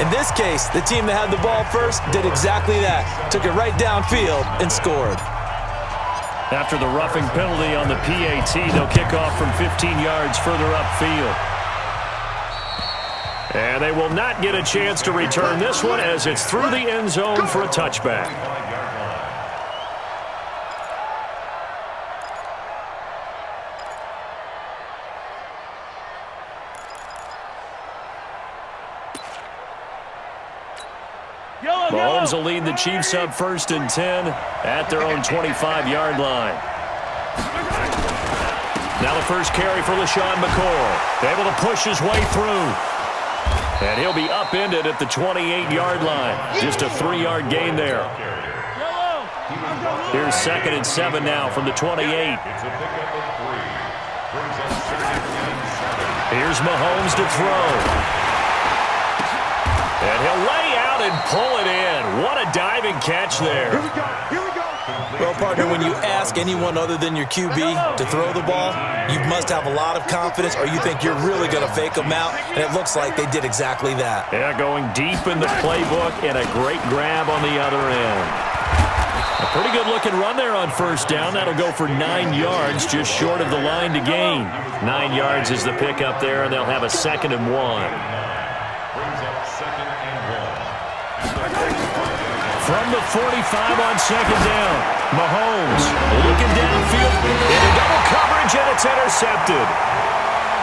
In this case, the team that had the ball first did exactly that. Took it right downfield and scored. After the roughing penalty on the PAT, they'll kick off from 15 yards further upfield. And they will not get a chance to return this one as it's through the end zone for a touchback. Mahomes will lead the Chiefs up 1st and 10 at their own 25-yard line. Now the first carry for Lesean McCoy. Able to push his way through. And he'll be upended at the 28-yard line. Just a 3-yard gain there. Here's 2nd and 7 now from the 28. Here's Mahomes to throw. And he'll lay out and pull it in. What a diving catch there. Here we go. Here we go. Well, partner, when you ask anyone other than your QB to throw the ball, you must have a lot of confidence or you think you're really going to fake them out, and it looks like they did exactly that. Yeah, going deep in the playbook and a great grab on the other end. A pretty good-looking run there on 1st down. That'll go for 9 yards, just short of the line to gain. 9 yards is the pickup there, and they'll have a 2nd and 1. From the 45 on 2nd down, Mahomes looking downfield into double coverage, and it's intercepted.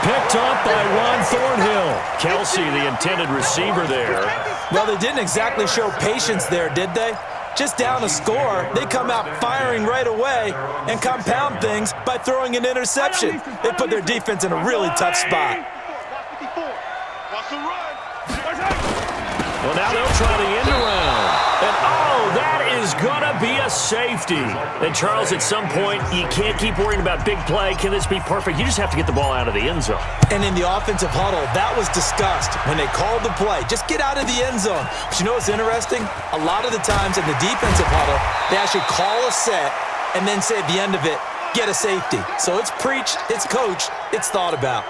Picked up by Ron Thornhill. Kelsey, the intended receiver there. Well, they didn't exactly show patience there, did they? Just down a score, they come out firing right away and compound things by throwing an interception. They put their defense in a really tough spot. Well, now they'll try the end around. And, that is going to be a safety. And, Charles, at some point, you can't keep worrying about big play. Can this be perfect? You just have to get the ball out of the end zone. And in the offensive huddle, that was discussed when they called the play. Just get out of the end zone. But you know what's interesting? A lot of the times in the defensive huddle, they actually call a set and then say at the end of it, get a safety. So it's preached, it's coached, it's thought about.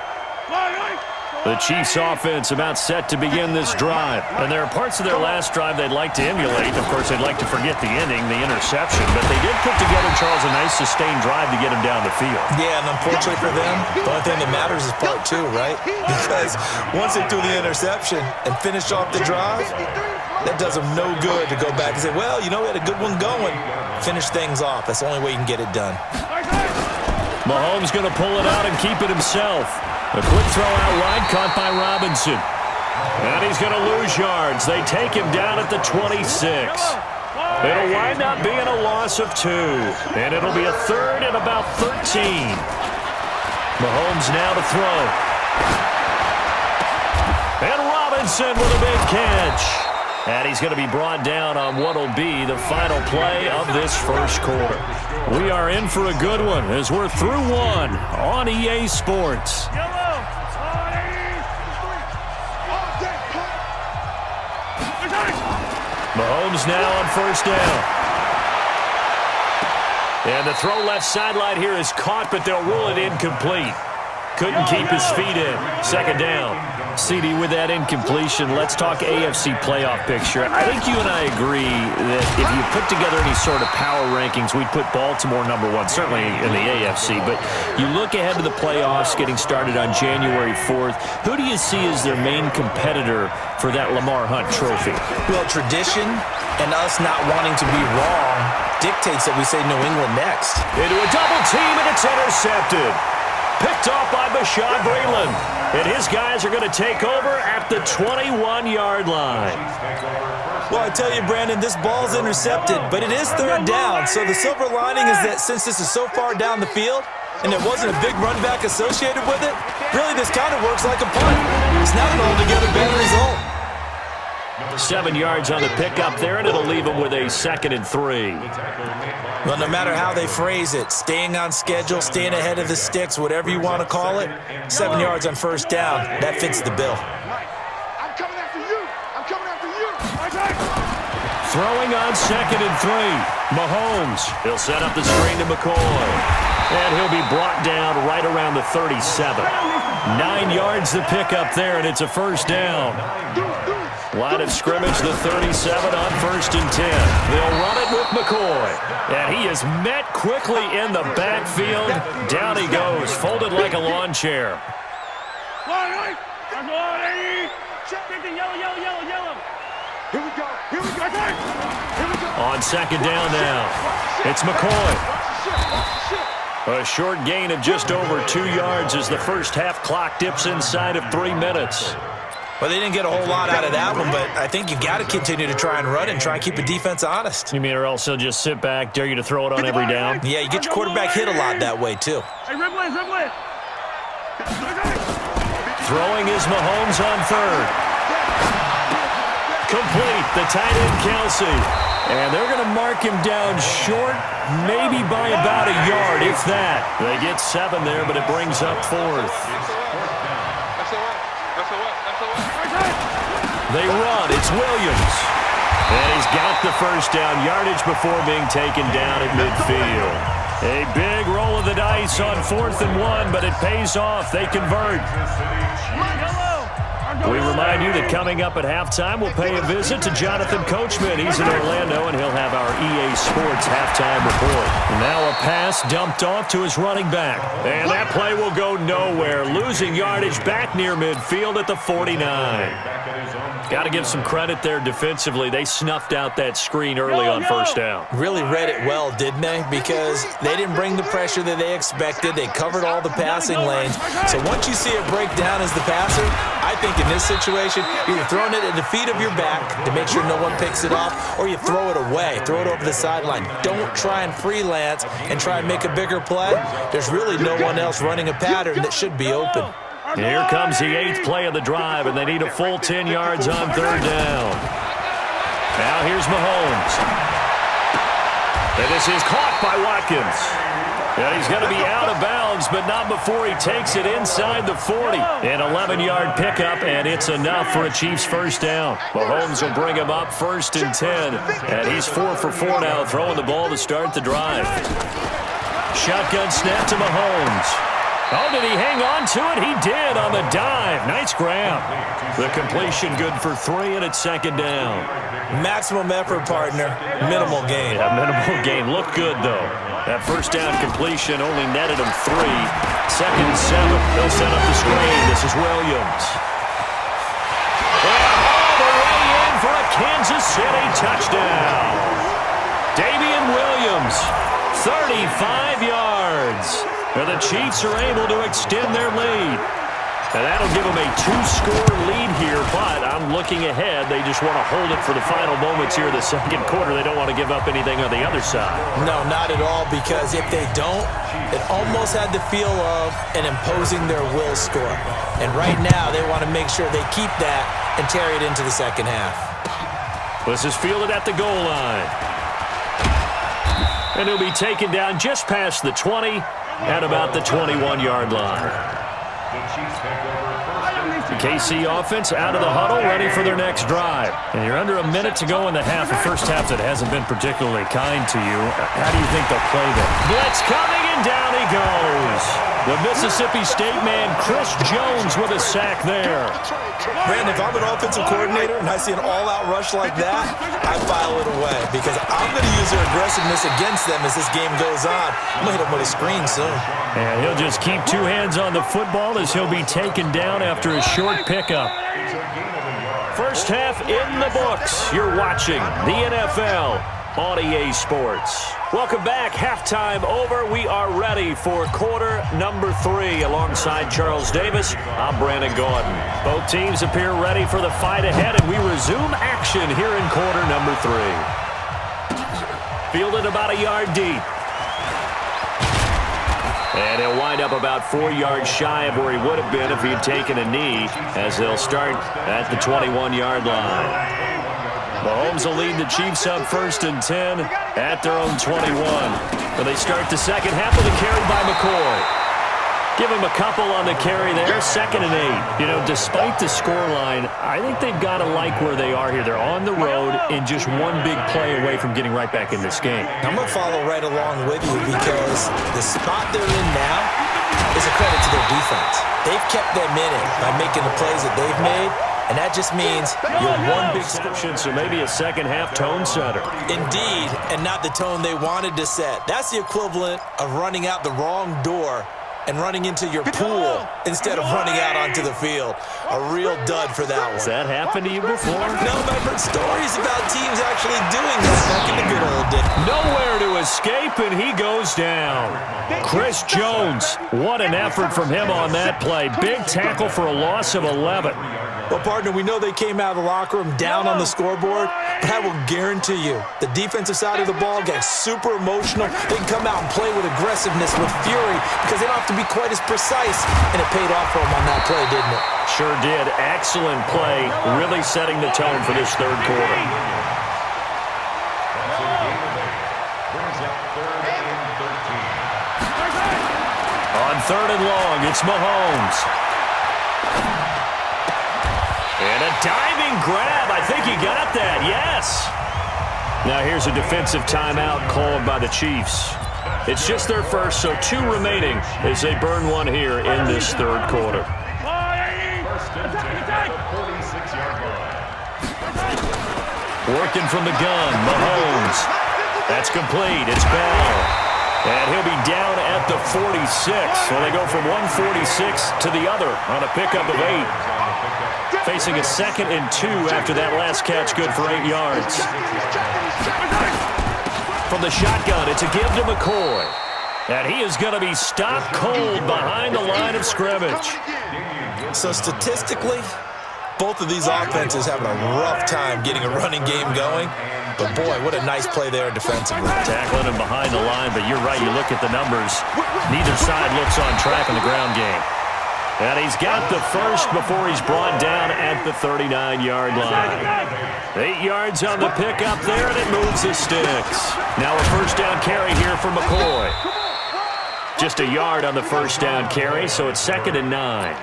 The Chiefs offense about set to begin this drive. And there are parts of their last drive they'd like to emulate. Of course, they'd like to forget the ending, the interception. But they did put together, Charles, a nice sustained drive to get him down the field. Yeah, and unfortunately for them, the only thing that matters is part 2, right? Because once they do the interception and finish off the drive, that does them no good to go back and say, well, you know, we had a good one going. Finish things off. That's the only way you can get it done. Mahomes going to pull it out and keep it himself. A quick throw out wide, caught by Robinson. And he's going to lose yards. They take him down at the 26. It'll wind up being a loss of 2. And it'll be a 3rd and about 13. Mahomes now to throw. And Robinson with a big catch. And he's going to be brought down on what will be the final play of this 1st quarter. We are in for a good one as we're through 1 on EA Sports. Mahomes now on 1st down. And the throw left sideline here is caught, but they'll rule it incomplete. Couldn't keep his feet in. 2nd down. CD, with that incompletion, let's talk AFC playoff picture. I think you and I agree that if you put together any sort of power rankings, we'd put Baltimore number 1, certainly in the AFC. But you look ahead to the playoffs getting started on January 4th. Who do you see as their main competitor for that Lamar Hunt trophy? Well, tradition and us not wanting to be wrong dictates that we say New England next. Into a double team, and it's intercepted. Picked off by Bashaud Breeland. And his guys are going to take over at the 21-yard line. Well, I tell you, Brandon, this ball's intercepted, but it is 3rd down. So the silver lining is that since this is so far down the field and there wasn't a big run back associated with it, really this kind of works like a punt. It's not an altogether bad result. 7 yards on the pickup there, and it'll leave them with a 2nd and 3. Well, no matter how they phrase it, staying on schedule, staying ahead of the sticks, whatever you want to call it, 7 yards on 1st down, that fits the bill. I'm coming after you. I'm coming after you. Throwing on 2nd and 3. Mahomes. He'll set up the screen to McCoy. And he'll be brought down right around the 37. 9 yards the pickup there, and it's a 1st down. Line of scrimmage, the 37 on 1st and 10. They'll run it with McCoy. And he is met quickly in the backfield. Down he goes, folded like a lawn chair. Here we go. Here we go. Here we go. On 2nd down now, it's McCoy. A short gain of just over 2 yards as the first half clock dips inside of 3 minutes. Well, they didn't get a whole lot out of that one, but I think you got to continue to try and run and try and keep the defense honest. You mean or else he'll just sit back, dare you to throw it on every down? Yeah, you get your quarterback hit a lot that way, too. Throwing is Mahomes on 3rd. Complete, the tight end Kelsey. And they're going to mark him down short, maybe by about a yard, if that. They get 7 there, but it brings up 4th. They run, it's Williams. And he's got the first down, yardage before being taken down at midfield. A big roll of the dice on 4th and 1, but it pays off. They convert. We remind you that coming up at halftime, we'll pay a visit to Jonathan Coachman. He's in Orlando, and he'll have our EA Sports halftime report. Now a pass dumped off to his running back. And that play will go nowhere, losing yardage back near midfield at the 49. Got to give some credit there defensively. They snuffed out that screen early on 1st down. Really read it well, didn't they? Because they didn't bring the pressure that they expected. They covered all the passing lanes. So once you see it break down as the passer, I think in this situation, you're throwing it at the feet of your back to make sure no one picks it off, or you throw it away, throw it over the sideline. Don't try and freelance and try and make a bigger play. There's really no one else running a pattern that should be open. Here comes the 8th play of the drive, and they need a full 10 yards on 3rd down. Now here's Mahomes. And this is caught by Watkins. And he's going to be out of bounds, but not before he takes it inside the 40. An 11-yard pickup, and it's enough for a Chiefs first down. Mahomes will bring him up 1st and 10. And he's 4 for 4 now, throwing the ball to start the drive. Shotgun snap to Mahomes. Oh, did he hang on to it? He did on the dive. Nice grab. The completion good for 3, and it's 2nd down. Maximum effort, partner. Minimal gain. Yeah, minimal gain. Looked good, though. That first down completion only netted him 3. 2nd and 7. They'll set up the screen. This is Williams. And all the way in for a Kansas City touchdown. Damian Williams, 35 yards. And the Chiefs are able to extend their lead. And that'll give them a 2-score lead here, but I'm looking ahead. They just want to hold it for the final moments here of the 2nd quarter. They don't want to give up anything on the other side. No, not at all, because if they don't, it almost had the feel of an imposing their will score. And right now, they want to make sure they keep that and carry it into the 2nd half. This is fielded at the goal line. And he'll be taken down just past the 20 at about the 21-yard line. The KC offense out of the huddle, ready for their next drive. And you're under a minute to go in the half. The first half that hasn't been particularly kind to you. How do you think they'll play that? Blitz coming, and down he goes. The Mississippi State man, Chris Jones, with a sack there. Brandon, if I'm an offensive coordinator and I see an all-out rush like that, I file it away because I'm going to use their aggressiveness against them as this game goes on. I'm going to hit them with a screen soon. And he'll just keep 2 hands on the football as he'll be taken down after a short pickup. First half in the books. You're watching the NFL on EA Sports. Welcome back. Halftime over. We are ready for quarter number 3. Alongside Charles Davis, I'm Brandon Gordon. Both teams appear ready for the fight ahead, and we resume action here in quarter number 3. Fielded about a yard deep. And he'll wind up about 4 yards shy of where he would have been if he had taken a knee, as they'll start at the 21-yard line. Mahomes will lead the Chiefs up 1st and 10 at their own 21. And they start the second half with a carry by McCoy. Give him a couple on the carry there, 2nd and 8. You know, despite the scoreline, I think they've got to like where they are here. They're on the road and just one big play away from getting right back in this game. I'm going to follow right along with you because the spot they're in now is a credit to their defense. They've kept them in it by making the plays that they've made. And that just means you're one big score. So maybe a second-half tone setter. Indeed, and not the tone they wanted to set. That's the equivalent of running out the wrong door and running into your pool instead of running out onto the field. A real dud for that one. Has that happened to you before? No, but I've heard stories about teams actually doing that back in the good old days. Nowhere to escape, and he goes down. Chris Jones, what an effort from him on that play. Big tackle for a loss of 11. Well, partner, we know they came out of the locker room down on the scoreboard, but I will guarantee you the defensive side of the ball gets super emotional. They can come out and play with aggressiveness, with fury, because they don't have to be quite as precise, and it paid off for them on that play, didn't it? Sure did. Excellent play, really setting the tone for this third quarter. On third and long, it's Mahomes. And a diving grab. I think he got that, yes. Now here's a defensive timeout called by the Chiefs. It's just their first, so 2 remaining as they burn one here in this third quarter. Working from the gun, Mahomes. That's complete. It's Bell. And he'll be down at the 46. So they go from 146 to the other on a pickup of 8. Facing a 2nd and 2 after that last catch, good for 8 yards. From the shotgun, it's a give to McCoy. And he is going to be stopped cold behind the line of scrimmage. So statistically, both of these offenses having a rough time getting a running game going. But, boy, what a nice play there defensively. Tackling him behind the line, but you're right. You look at the numbers. Neither side looks on track in the ground game. And he's got the first before he's brought down at the 39-yard line. 8 yards on the pickup there, and it moves the sticks. Now a first down carry here for McCoy. Just a yard on the first down carry, so it's 2nd and 9.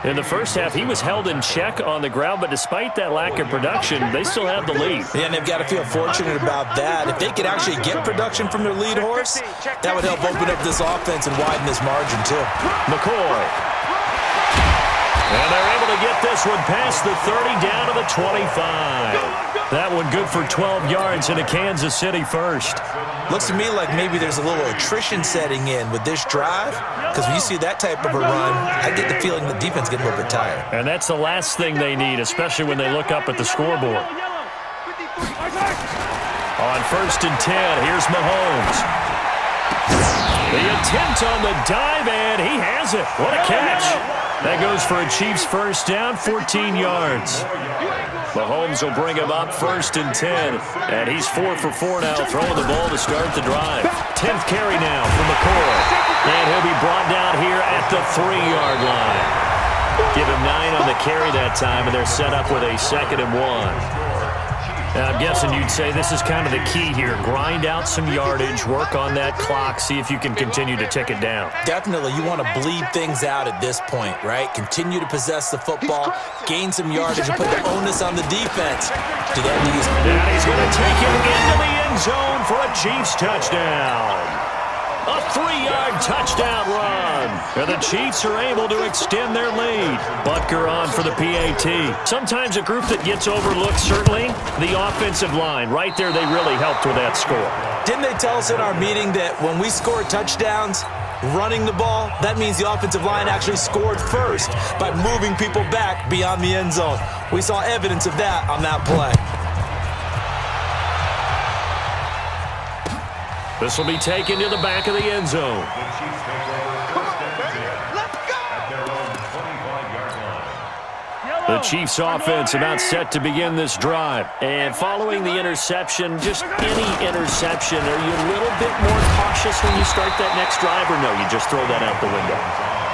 In the first half, he was held in check on the ground, but despite that lack of production, they still have the lead. Yeah, and they've got to feel fortunate about that. If they could actually get production from their lead horse, that would help open up this offense and widen this margin, too. McCoy. And they're able to get this one past the 30 down to the 25. That one good for 12 yards into Kansas City first. Looks to me like maybe there's a little attrition setting in with this drive, because when you see that type of a run, I get the feeling the defense getting a little bit tired. And that's the last thing they need, especially when they look up at the scoreboard. On 1st and 10, here's Mahomes. The attempt on the dive, and he has it. What a catch. That goes for a Chiefs first down, 14 yards. Mahomes will bring him up 1st and 10. And he's 4 for 4 now, throwing the ball to start the drive. 10th carry now for McCoy. And he'll be brought down here at the 3-yard line. Give him 9 on the carry that time, and they're set up with a 2nd and 1. Now, I'm guessing you'd say this is kind of the key here. Grind out some yardage, work on that clock, see if you can continue to tick it down. Definitely. You want to bleed things out at this point, right? Continue to possess the football, gain some yardage, and put the onus on the defense. Do that easy. And he's going to take it into the end zone for a Chiefs touchdown. A 3-yard touchdown run. And the Chiefs are able to extend their lead. Butker on for the PAT. Sometimes a group that gets overlooked, certainly, the offensive line. Right there, they really helped with that score. Didn't they tell us in our meeting that when we score touchdowns, running the ball, that means the offensive line actually scored first by moving people back beyond the end zone? We saw evidence of that on that play. This will be taken to the back of the end zone. The Chiefs offense about set to begin this drive. And following the interception, just any interception, are you a little bit more cautious when you start that next drive, or no, you just throw that out the window?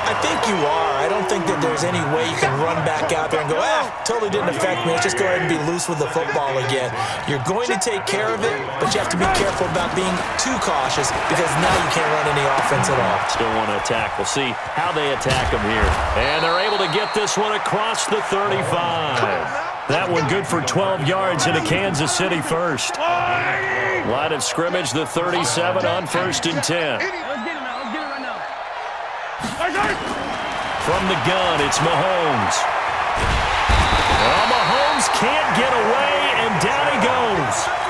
I think you are. I don't think that there's any way you can run back out there and go, totally didn't affect me. Let's just go ahead and be loose with the football again. You're going to take care of it, but you have to be careful about being too cautious, because now you can't run any offense at all. Still want to attack. We'll see how they attack them here. And they're able to get this one across the 35. That one good for 12 yards into Kansas City first. Line of scrimmage, the 37 on 1st and 10. From the gun, it's Mahomes. Oh,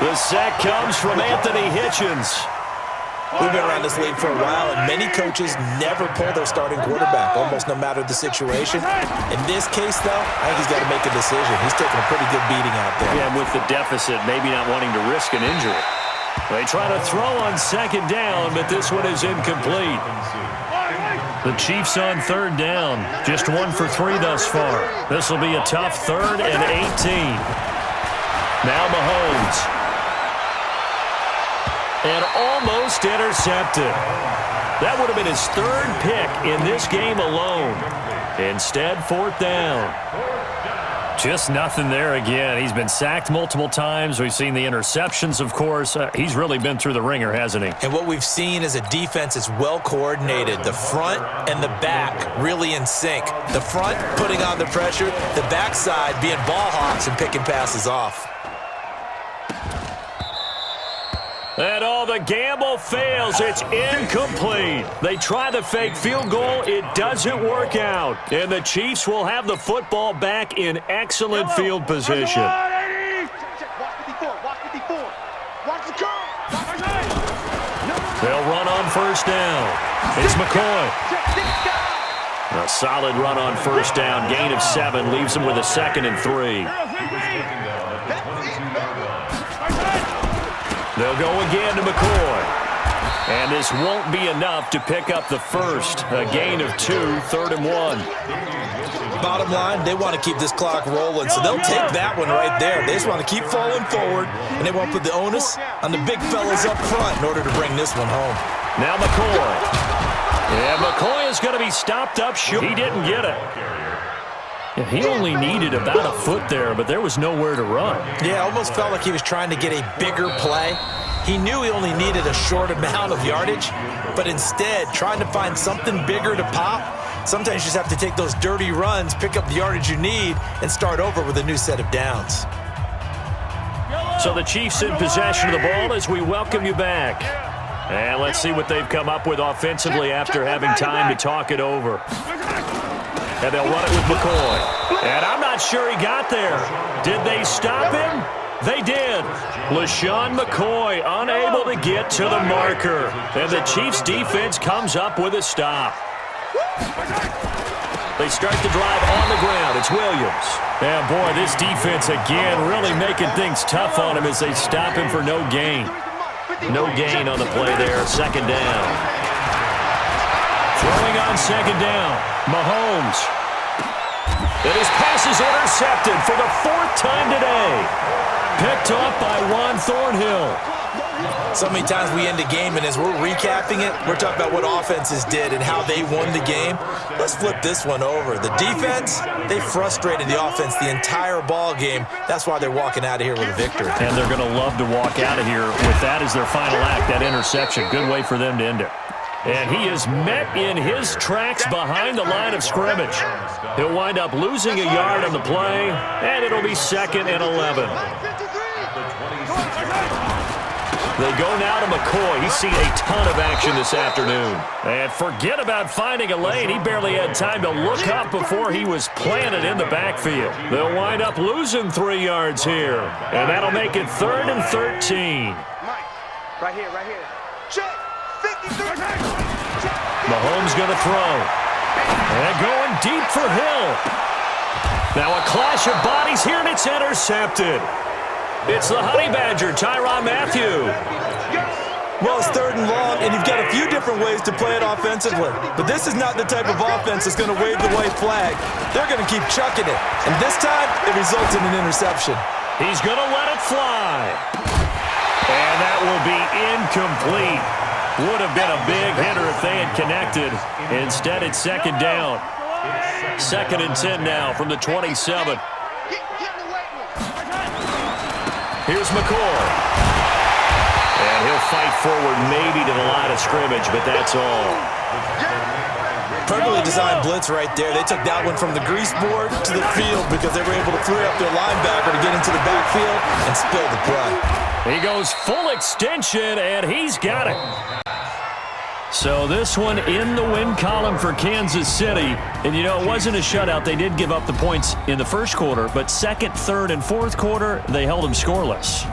The sack comes from Anthony Hitchens. We've been around this league for a while, and many coaches never pull their starting quarterback, almost no matter the situation. In this case, though, I think he's got to make a decision. He's taking a pretty good beating out there. Yeah, with the deficit, maybe not wanting to risk an injury. They try to throw on second down, but this one is incomplete. The Chiefs on third down, just 1 for 3 thus far. This will be a tough 3rd and 18. Now Mahomes. And almost intercepted. That would have been his 3rd pick in this game alone. Instead, 4th down. Just nothing there again. He's been sacked multiple times. We've seen the interceptions, of course. He's really been through the ringer, hasn't he? And what we've seen is a defense that's well coordinated. The front and the back really in sync. The front putting on the pressure, the backside being ball hawks and picking passes off. And all the gamble fails. It's incomplete. They try the fake field goal. It doesn't work out. And the Chiefs will have the football back in excellent field position. They'll run on first down. It's McCoy. A solid run on first down. Gain of 7 leaves them with a 2nd and 3. They'll go again to McCoy. And this won't be enough to pick up the first. A gain of 2, 3rd and 1. Bottom line, they want to keep this clock rolling, so they'll take that one right there. They just want to keep falling forward, and they won't put the onus on the big fellas up front in order to bring this one home. Now McCoy. Yeah, McCoy is going to be stopped up short. He didn't get it. Yeah, he only needed about a foot there, but there was nowhere to run. Yeah, almost felt like he was trying to get a bigger play. He knew he only needed a short amount of yardage, but instead, trying to find something bigger to pop, sometimes you just have to take those dirty runs, pick up the yardage you need, and start over with a new set of downs. So the Chiefs in possession of the ball as we welcome you back. And let's see what they've come up with offensively after having time to talk it over. And they'll run it with McCoy. And I'm not sure he got there. Did they stop him? They did. Lesean McCoy unable to get to the marker. And the Chiefs defense comes up with a stop. They start the drive on the ground. It's Williams. And boy, this defense again really making things tough on him as they stop him for no gain. No gain on the play there. 2nd down. Throwing on 2nd down. Mahomes. And his pass is intercepted for the 4th time today. Picked off by Juan Thornhill. So many times we end a game, and as we're recapping it, we're talking about what offenses did and how they won the game. Let's flip this one over. The defense, they frustrated the offense the entire ball game. That's why they're walking out of here with a victory. And they're going to love to walk out of here with that as their final act, that interception. Good way for them to end it. And he is met in his tracks behind the line of scrimmage. He'll wind up losing a yard on the play, and it'll be 2nd and 11. They go now to McCoy. He's seen a ton of action this afternoon. And forget about finding a lane. He barely had time to look up before he was planted in the backfield. They'll wind up losing 3 yards here. And that'll make it 3rd and 13. Right here. Check. 53. Mahomes going to throw. And going deep for Hill. Now a clash of bodies here, and it's intercepted. It's the Honey Badger, Tyrann Mathieu. Well, it's 3rd and long, and you've got a few different ways to play it offensively. But this is not the type of offense that's going to wave the white flag. They're going to keep chucking it. And this time, it results in an interception. He's going to let it fly. And that will be incomplete. Would have been a big hitter if they had connected. Instead, it's 2nd down. 2nd and 10 now from the 27. Here's McCoy. And he'll fight forward maybe to the line of scrimmage, but that's all. Perfectly designed blitz right there. They took that one from the grease board to the field because they were able to free up their linebacker to get into the backfield and spill the play. He goes full extension, and he's got it. So this one in the win column for Kansas City. And, you know, it wasn't a shutout. They did give up the points in the first quarter, but 2nd, 3rd, and 4th quarter, they held them scoreless.